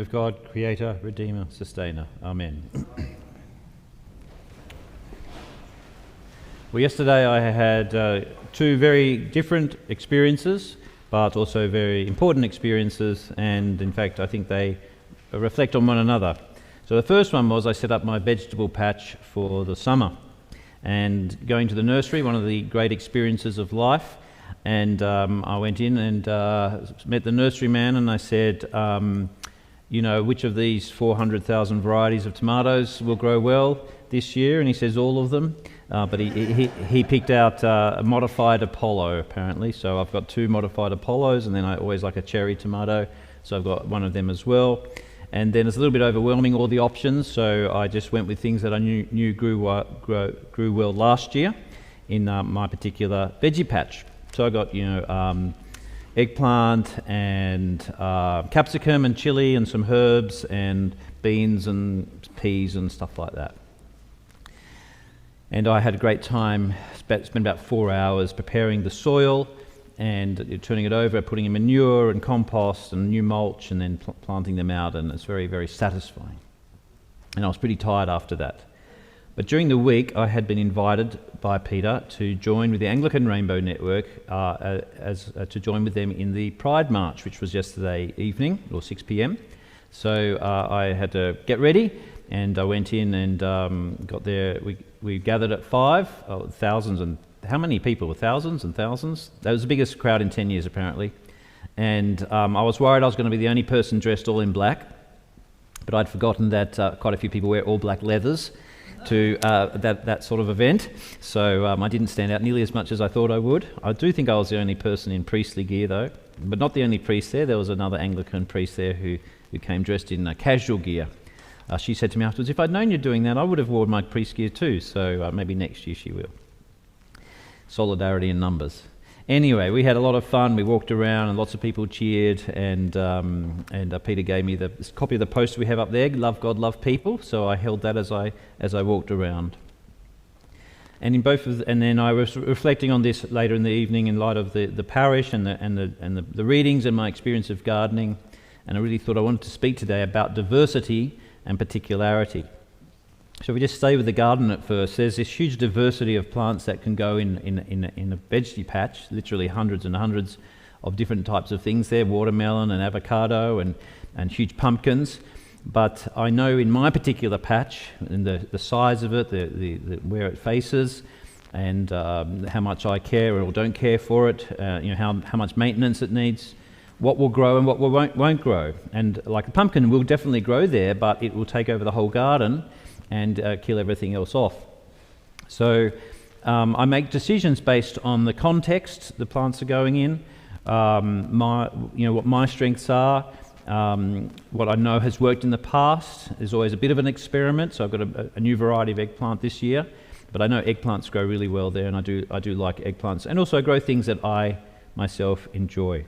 of God, Creator, Redeemer, Sustainer. Amen. Well, yesterday I had two very different experiences, but also very important experiences, and in fact I think they reflect on one another. So the first one was I set up my vegetable patch for the summer, and going to the nursery, one of the great experiences of life. And I went in and met the nurseryman, and I said, which of these 400,000 varieties of tomatoes will grow well this year? And he says all of them, but he picked out a modified Apollo apparently. So I've got two modified Apollos, and then I always like a cherry tomato, so I've got one of them as well. And then it's a little bit overwhelming, all the options, so I just went with things that I knew grew well last year in my particular veggie patch. So I got, eggplant and capsicum and chili and some herbs and beans and peas and stuff like that. And I had a great time, spent about 4 hours preparing the soil and turning it over, putting in manure and compost and new mulch, and then planting them out, and it's very, very satisfying. And I was pretty tired after that. But during the week, I had been invited by Peter to join with the Anglican Rainbow Network to join with them in the Pride March, which was yesterday evening, or 6 p.m. So I had to get ready, and I went in and got there. We gathered at 5, thousands, and how many people? Thousands and thousands? That was the biggest crowd in 10 years, apparently. And I was worried I was going to be the only person dressed all in black, but I'd forgotten that quite a few people wear all black leathers to that sort of event, so I didn't stand out nearly as much as I thought I would. I do think I was the only person in priestly gear though, but not the only priest there. There was another Anglican priest there who came dressed in casual gear. She said to me afterwards, if I'd known you're doing that, I would have worn my priest gear too, so maybe next year she will. Solidarity in numbers. Anyway, we had a lot of fun. We walked around and lots of people cheered, and Peter gave me this copy of the poster we have up there, Love God, Love People, so I held that as I walked around. And then I was reflecting on this later in the evening in light of the parish and the readings and my experience of gardening, and I really thought I wanted to speak today about diversity and particularity. So if we just stay with the garden at first, there's this huge diversity of plants that can go in a veggie patch, literally hundreds and hundreds of different types of things there, watermelon and avocado and huge pumpkins. But I know in my particular patch, and the size of it, the where it faces, and how much I care or don't care for it, how much maintenance it needs, what will grow and what won't grow. And like a pumpkin will definitely grow there, but it will take over the whole garden and kill everything else off. So I make decisions based on the context the plants are going in, what my strengths are, what I know has worked in the past. There's always a bit of an experiment, so I've got a new variety of eggplant this year, but I know eggplants grow really well there, and I do like eggplants, and also I grow things that I myself enjoy.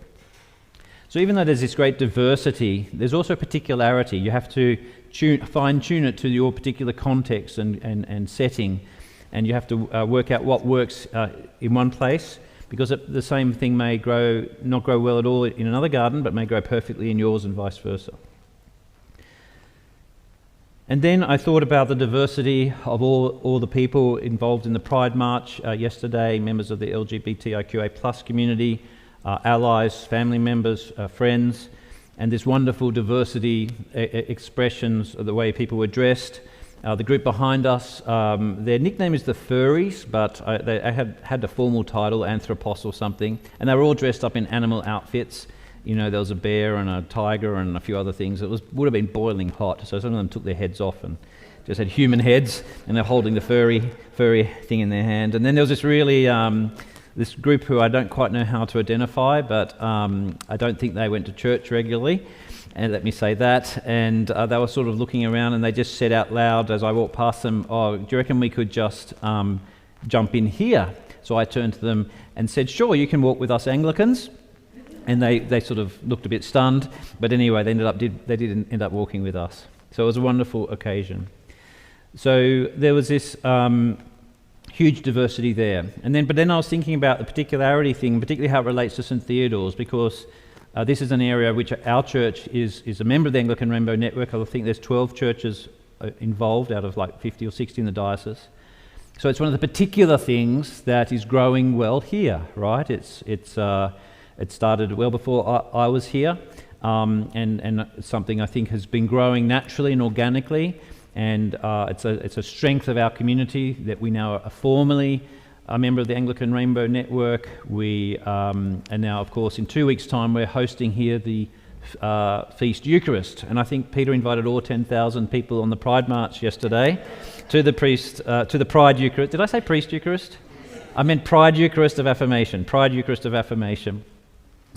So even though there's this great diversity, there's also particularity. You have to fine-tune it to your particular context and setting, and you have to work out what works in one place, because the same thing may not grow well at all in another garden, but may grow perfectly in yours and vice versa. And then I thought about the diversity of all the people involved in the Pride March yesterday, members of the LGBTIQA+ community, allies, family members, friends, and this wonderful diversity expressions of the way people were dressed. The group behind us, their nickname is the Furries, but they had a formal title, Anthropos or something, and they were all dressed up in animal outfits. There was a bear and a tiger and a few other things. It would have been boiling hot, so some of them took their heads off and just had human heads, and they're holding the furry thing in their hand. And then there was this really this group who I don't quite know how to identify, but I don't think they went to church regularly, and let me say that. And they were sort of looking around, and they just said out loud as I walked past them, "Oh, do you reckon we could just jump in here?" So I turned to them and said, "Sure, you can walk with us Anglicans." And they sort of looked a bit stunned, but anyway, they did end up walking with us. So it was a wonderful occasion. So there was this huge diversity there. But then I was thinking about the particularity thing, particularly how it relates to St. Theodore's, because This is an area which our church is a member of the Anglican Rainbow Network. I think there's 12 churches involved out of like 50 or 60 in the diocese. So it's one of the particular things that is growing well here, right? It started well before I was here, and something I think has been growing naturally and organically, and it's a strength of our community that we now are formally a member of the Anglican Rainbow Network. We and now, of course, in 2 weeks' time, we're hosting here the Feast Eucharist, and I think Peter invited all 10,000 people on the Pride March yesterday to the Pride Eucharist. Did I say Priest Eucharist? I meant Pride Eucharist of Affirmation. Pride Eucharist of Affirmation,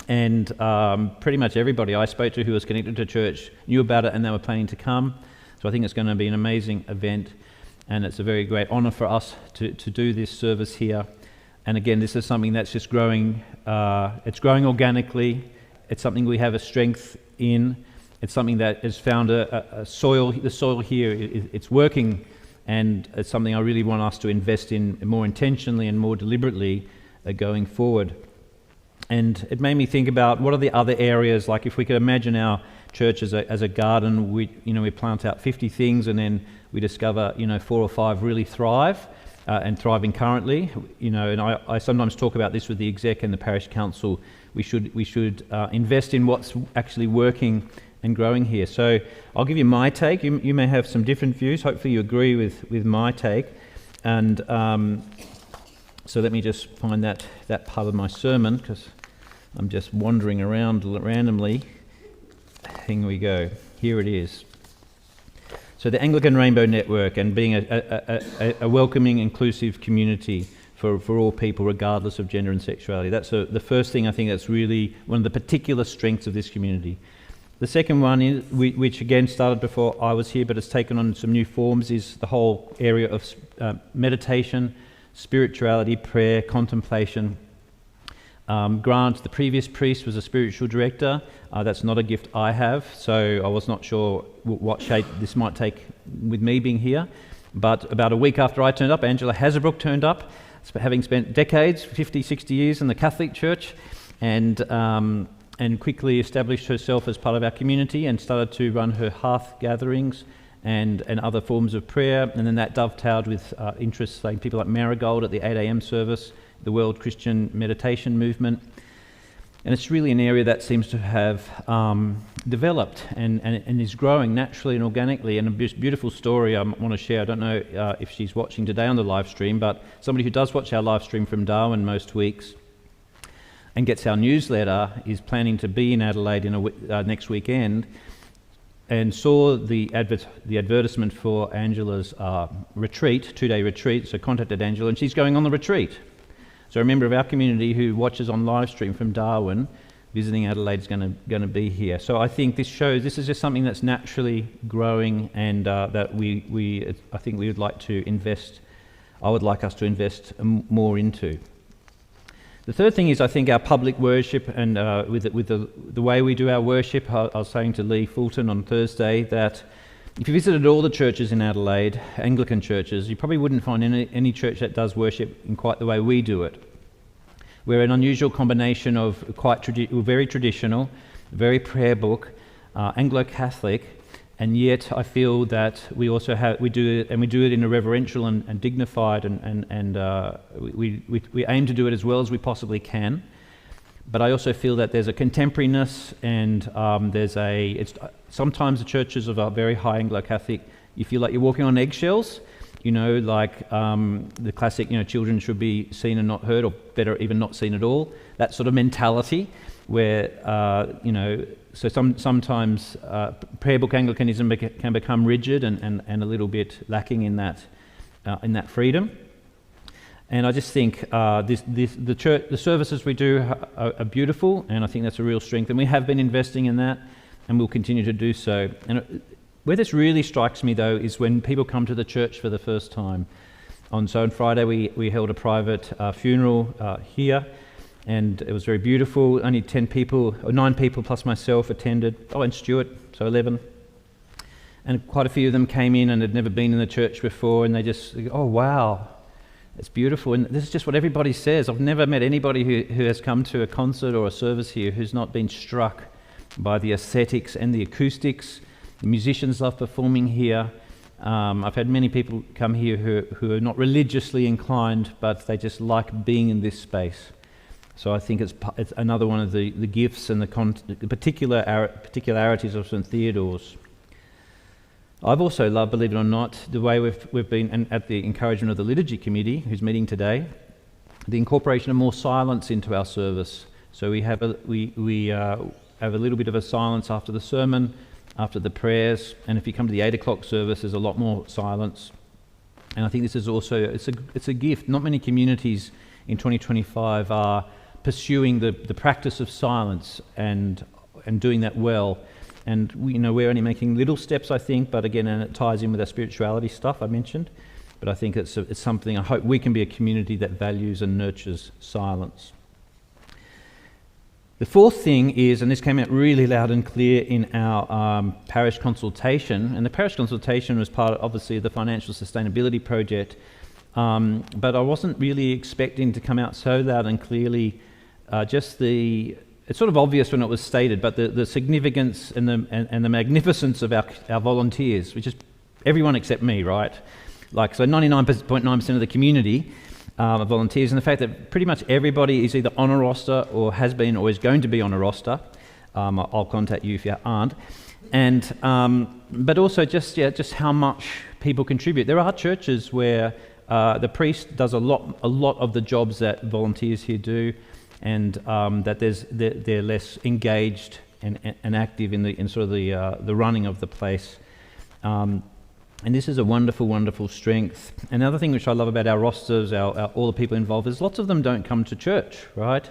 and pretty much everybody I spoke to who was connected to church knew about it, and they were planning to come. So I think it's going to be an amazing event. And it's a very great honour for us to do this service here. And again, this is something that's just growing. It's growing organically. It's something we have a strength in. It's something that has found a soil. The soil here, it's working, and it's something I really want us to invest in more intentionally and more deliberately going forward. And it made me think about what are the other areas, like if we could imagine our church as a garden, we plant out 50 things, and then we discover 4 or 5 really thrive and thriving currently. And I sometimes talk about this with the exec and the parish council. We should invest in what's actually working and growing here. So I'll give you my take. You may have some different views. Hopefully you agree with my take. And so let me just find that part of my sermon, because I'm just wandering around randomly. Here we go. Here it is. So the Anglican Rainbow Network, and being a welcoming, inclusive community for all people, regardless of gender and sexuality. That's the first thing I think that's really one of the particular strengths of this community. The second one, is, which again started before I was here, but it's taken on some new forms, is the whole area of meditation, spirituality, prayer, contemplation. Grant, the previous priest, was a spiritual director. That's not a gift I have, so I was not sure what shape this might take with me being here. But about a week after I turned up, Angela Hazebrook turned up, having spent decades, 50, 60 years in the Catholic Church, and quickly established herself as part of our community and started to run her hearth gatherings and other forms of prayer. And then that dovetailed with interests like people like Marigold at the 8 a.m. service, the World Christian Meditation Movement. And it's really an area that seems to have developed and is growing naturally and organically. And a beautiful story I want to share. I don't know if she's watching today on the live stream, but somebody who does watch our live stream from Darwin most weeks and gets our newsletter is planning to be in Adelaide next weekend, and saw the advertisement for Angela's retreat, 2-day retreat. So contacted Angela, and she's going on the retreat. So a member of our community who watches on live stream from Darwin, visiting Adelaide, is going to be here. So I think this shows this is just something that's naturally growing, and that I think we would like to invest. I would like us to invest more into. The third thing is, I think, our public worship, and with the way we do our worship. I was saying to Lee Fulton on Thursday that if you visited all the churches in Adelaide, Anglican churches, you probably wouldn't find any church that does worship in quite the way we do it. We're an unusual combination of very traditional, very prayer book, Anglo-Catholic, and yet I feel that we do it in a reverential and dignified, and we aim to do it as well as we possibly can. But I also feel that there's a contemporariness, and sometimes the churches of a very high Anglo-Catholic, you feel like you're walking on eggshells, like the classic, children should be seen and not heard, or better, even not seen at all. That sort of mentality where, so sometimes prayer book Anglicanism can become rigid and a little bit lacking in that freedom. And I just think the services we do are beautiful, and I think that's a real strength. And we have been investing in that, and we'll continue to do so. And where this really strikes me, though, is when people come to the church for the first time. On Friday, we held a private funeral here, and it was very beautiful. Only 9 people plus myself attended. Oh, and Stuart, so 11. And quite a few of them came in and had never been in the church before, and they just, oh wow. It's beautiful, and this is just what everybody says. I've never met anybody who has come to a concert or a service here who's not been struck by the aesthetics and the acoustics. The musicians love performing here. I've had many people come here who are not religiously inclined, but they just like being in this space. So I think it's another one of the gifts and the particularities of St Theodore's. I've also loved, believe it or not, the way we've been, and at the encouragement of the liturgy committee who's meeting today, the incorporation of more silence into our service. So we have a little bit of a silence after the sermon, after the prayers, and if you come to the 8 o'clock service, there's a lot more silence. And I think this is also it's a gift. Not many communities in 2025 are pursuing the practice of silence and doing that well. And we're only making little steps, I think, but again, and it ties in with our spirituality stuff I mentioned. But I think it's something, I hope we can be a community that values and nurtures silence. The fourth thing is, and this came out really loud and clear in our parish consultation, and the parish consultation was part, obviously, of the financial sustainability project, but I wasn't really expecting to come out so loud and clearly it's sort of obvious when it was stated, but the significance and the magnificence of our volunteers, which is everyone except me, right? So 99.9% of the community are volunteers, and the fact that pretty much everybody is either on a roster or has been or is going to be on a roster. I'll contact you if you aren't. And but also just how much people contribute. There are churches where the priest does a lot of the jobs that volunteers here do, and that they're less engaged and active in sort of the running of the place. And this is a wonderful, wonderful strength. Another thing which I love about our rosters, all the people involved, is lots of them don't come to church, right?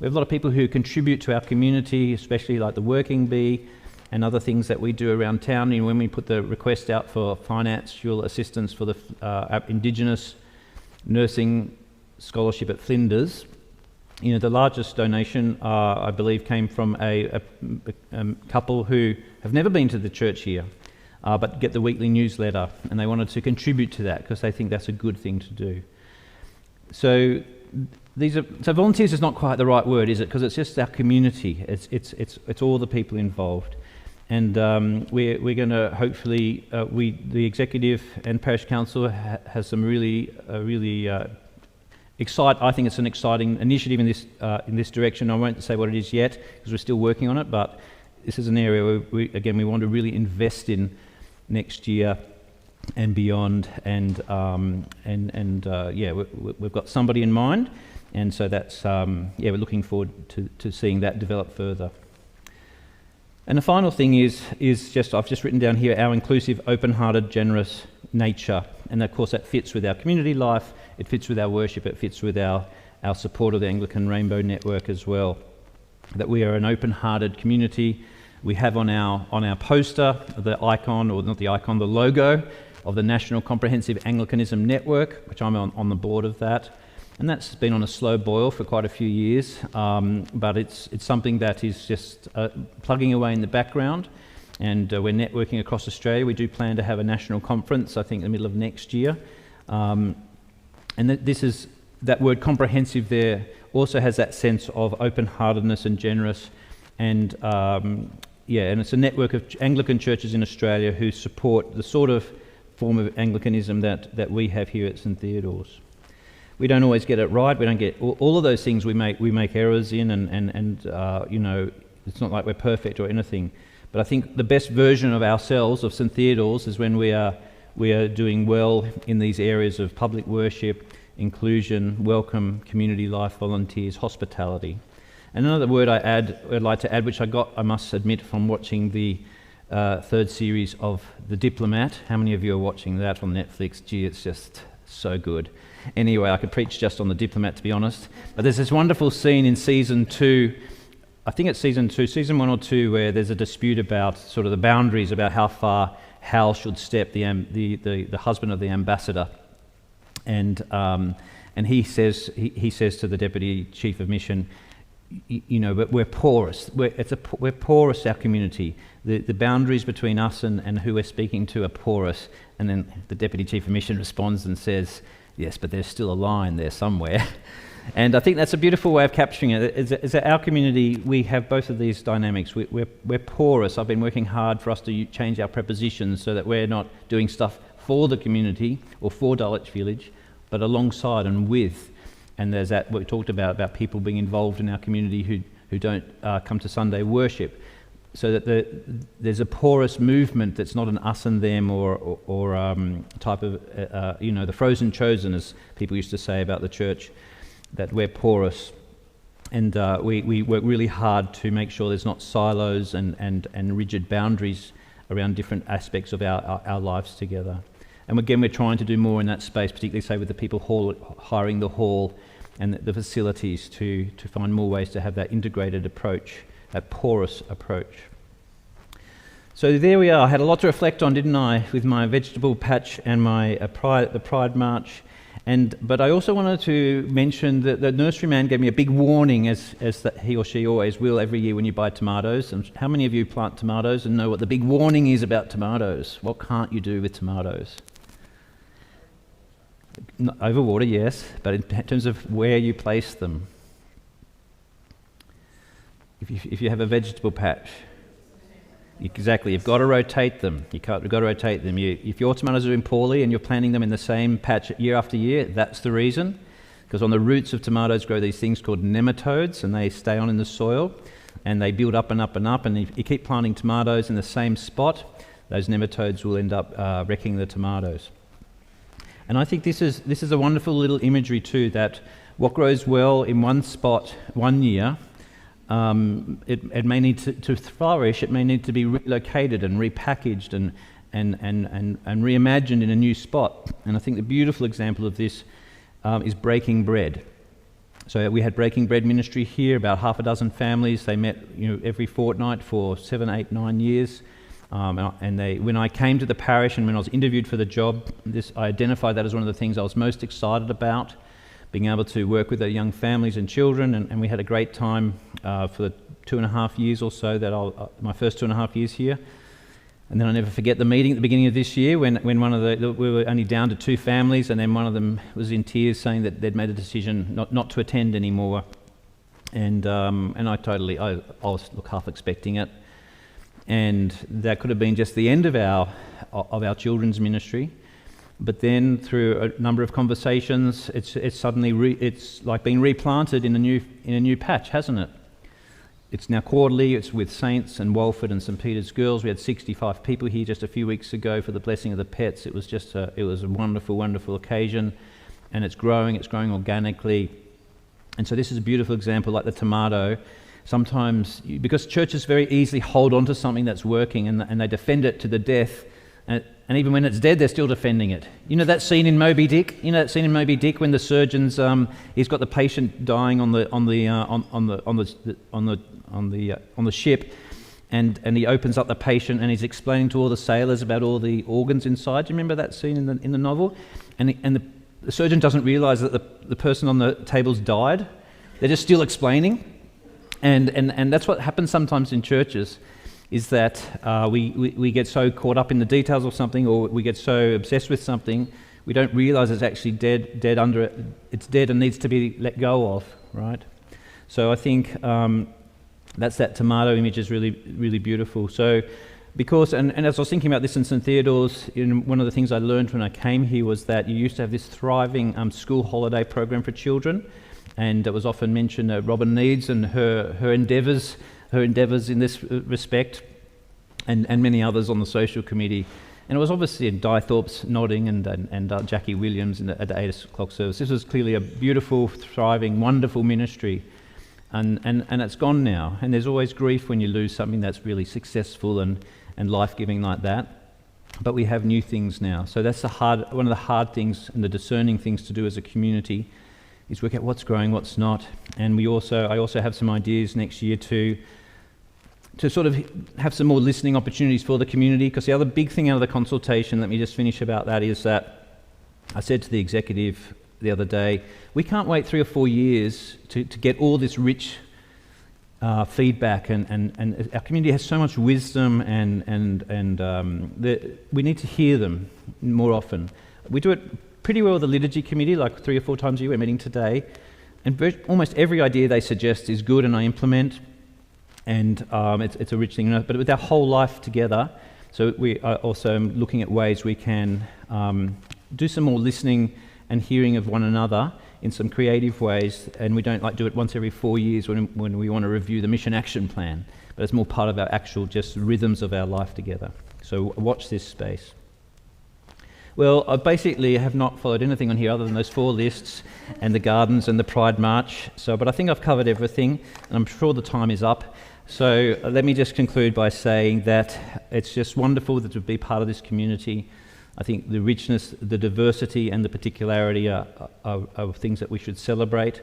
We have a lot of people who contribute to our community, especially like the Working Bee and other things that we do around town. And when we put the request out for financial assistance for the Indigenous nursing scholarship at Flinders, the largest donation, I believe, came from a couple who have never been to the church here, but get the weekly newsletter, and they wanted to contribute to that because they think that's a good thing to do. So volunteers is not quite the right word, is it? Because it's just our community. It's all the people involved, and we're going to hopefully the executive and parish council has some really I think it's an exciting initiative in this direction. I won't say what it is yet because we're still working on it, but this is an area where we want to really invest in next year and beyond. And we've got somebody in mind, and so that's we're looking forward to seeing that develop further. And the final thing is I've just written down here our inclusive, open-hearted, generous nature, and of course that fits with our community life. It fits with our worship, it fits with our support of the Anglican Rainbow Network as well. That we are an open-hearted community. We have on our poster the icon, or not the icon, the logo of the National Comprehensive Anglicanism Network, which I'm on the board of that. And that's been on a slow boil for quite a few years, but it's something that is just plugging away in the background. And we're networking across Australia. We do plan to have a national conference, I think, in the middle of next year. And that word comprehensive there also has that sense of open-heartedness and generous, and it's a network of Anglican churches in Australia who support the sort of form of Anglicanism that we have here at St Theodore's. We don't always get it right. We don't get all of those things. We make errors in, and it's not like we're perfect or anything. But I think the best version of ourselves, of St Theodore's, is when we are doing well in these areas of public worship, inclusion, welcome, community life, volunteers, hospitality. And another word I'd like to add, which I must admit, from watching the third series of The Diplomat. How many of you are watching that on Netflix? Gee, it's just so good. Anyway, I could preach just on The Diplomat, to be honest. But there's this wonderful scene in season 2, I think it's season 1 or 2, where there's a dispute about sort of the boundaries about how far Hal should step, the husband of the ambassador, and he says to the deputy chief of mission, but we're porous. We're porous, our community. The boundaries between us and who we're speaking to are porous. And then the deputy chief of mission responds and says, Yes, but there's still a line there somewhere. And I think that's a beautiful way of capturing it. Is that our community, we have both of these dynamics. We're porous. I've been working hard for us to change our prepositions so that we're not doing stuff for the community or for Dulwich Village, but alongside and with. And there's that what we talked about people being involved in our community who don't come to Sunday worship. So that there's a porous movement that's not an us and them or type of, the frozen chosen, as people used to say about the church, that we're porous. And we work really hard to make sure there's not silos and rigid boundaries around different aspects of our lives together. And again, we're trying to do more in that space, particularly, say, with the people hiring the hall and the facilities to find more ways to have that integrated approach, that porous approach. So there we are. I had a lot to reflect on, didn't I, with my vegetable patch and the Pride March. But I also wanted to mention that the nurseryman gave me a big warning, as that he or she always will every year when you buy tomatoes. And how many of you plant tomatoes and know what the big warning is about tomatoes? What can't you do with tomatoes? Overwater, yes, but in terms of where you place them. If you have a vegetable patch, exactly, you've got to rotate them. You've got to rotate them. If your tomatoes are doing poorly and you're planting them in the same patch year after year, that's the reason. Because on the roots of tomatoes grow these things called nematodes, and they stay on in the soil, and they build up and up and up. And if you keep planting tomatoes in the same spot, those nematodes will end up wrecking the tomatoes. And I think this is a wonderful little imagery too, that what grows well in one spot one year, it may need to flourish. It may need to be relocated and repackaged and reimagined in a new spot. And I think the beautiful example of this is breaking bread. So we had breaking bread ministry here, about half a dozen families. They met every fortnight for 7, 8, 9 years. When I came to the parish and when I was interviewed for the job, I identified that as one of the things I was most excited about, being able to work with the young families and children, and we had a great time for the 2.5 years or so my first 2.5 years here. And then I'll never forget the meeting at the beginning of this year when one of we were only down to 2 families, and then one of them was in tears saying that they'd made a decision not to attend anymore. And I was half expecting it. And that could have been just the end of our children's ministry, but then through a number of conversations, it's suddenly it's like being replanted in a new patch, hasn't it? It's now quarterly. It's with Saints and Walford and St Peter's Girls. We had 65 people here just a few weeks ago for the blessing of the pets. It was just a wonderful, wonderful occasion, and it's growing organically. And so this is a beautiful example, like the tomato. Sometimes, because churches very easily hold on to something that's working and they defend it to the death, and even when it's dead, they're still defending it. You know that scene in Moby Dick? When the surgeon's he's got the patient dying on the ship, and he opens up the patient and he's explaining to all the sailors about all the organs inside. Do you remember that scene in the novel? And the surgeon doesn't realise that the person on the table's died. They're just still explaining. And that's what happens sometimes in churches, is that we get so caught up in the details of something, or we get so obsessed with something, we don't realise it's actually dead under it. It's dead and needs to be let go of, right? So I think that tomato image is really, really beautiful. So because, and as I was thinking about this in St Theodore's, one of the things I learned when I came here was that you used to have this thriving school holiday program for children. And it was often mentioned Robin Needs and her endeavours in this respect, and many others on the social committee. And it was obviously Di Thorpe's nodding and Jackie Williams at the 8 o'clock service. This was clearly a beautiful, thriving, wonderful ministry, and it's gone now. And there's always grief when you lose something that's really successful and life-giving like that. But we have new things now. So that's one of the hard things and the discerning things to do as a community, is work out what's growing, what's not. And I also have some ideas next year to sort of have some more listening opportunities for the community, because the other big thing out of the consultation, let me just finish about that, is that I said to the executive the other day, we can't wait 3 or 4 years to get all this rich feedback, and our community has so much wisdom, and we need to hear them more often. We do it pretty well with the liturgy committee, like 3 or 4 times a year. We're meeting today. And almost every idea they suggest is good and I implement. And it's a rich thing. But with our whole life together, so we are also looking at ways we can do some more listening and hearing of one another in some creative ways. And we don't do it once every 4 years when we want to review the mission action plan. But it's more part of our actual just rhythms of our life together. So watch this space. Well, I basically have not followed anything on here other than those 4 lists and the gardens and the Pride March. But I think I've covered everything, and I'm sure the time is up. So let me just conclude by saying that it's just wonderful to be part of this community. I think the richness, the diversity, and the particularity are things that we should celebrate.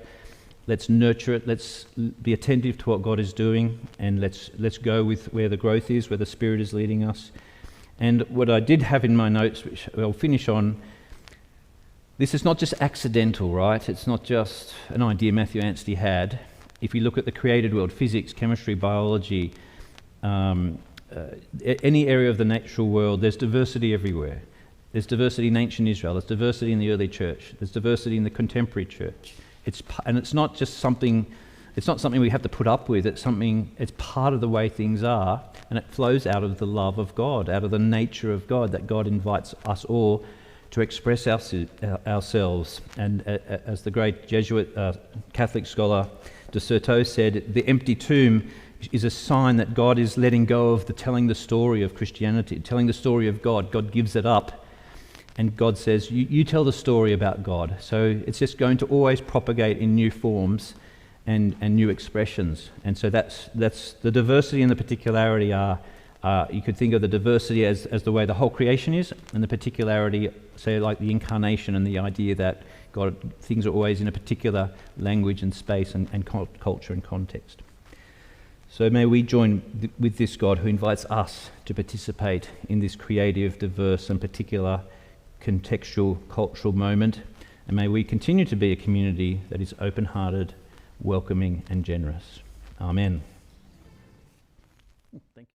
Let's nurture it. Let's be attentive to what God is doing, and let's go with where the growth is, where the Spirit is leading us. And what I did have in my notes, which I'll finish on, this is not just accidental, right? It's not just an idea Matthew Anstey had. If you look at the created world, physics, chemistry, biology, any area of the natural world, there's diversity everywhere. There's diversity in ancient Israel. There's diversity in the early church. There's diversity in the contemporary church. It's not just something. It's not something we have to put up with. It's part of the way things are, and it flows out of the love of God, out of the nature of God, that God invites us all to express ourselves. And as the great Jesuit Catholic scholar de Certeau said, the empty tomb is a sign that God is letting go of telling the story of Christianity, telling the story of God. God gives it up, and God says, you tell the story about God. So it's just going to always propagate in new forms and new expressions. And so that's the diversity and the particularity are, you could think of the diversity as the way the whole creation is, and the particularity, say, like the incarnation and the idea that things are always in a particular language and space and culture and context. So may we join with this God who invites us to participate in this creative, diverse and particular contextual, cultural moment, and may we continue to be a community that is open-hearted, welcoming and generous. Amen.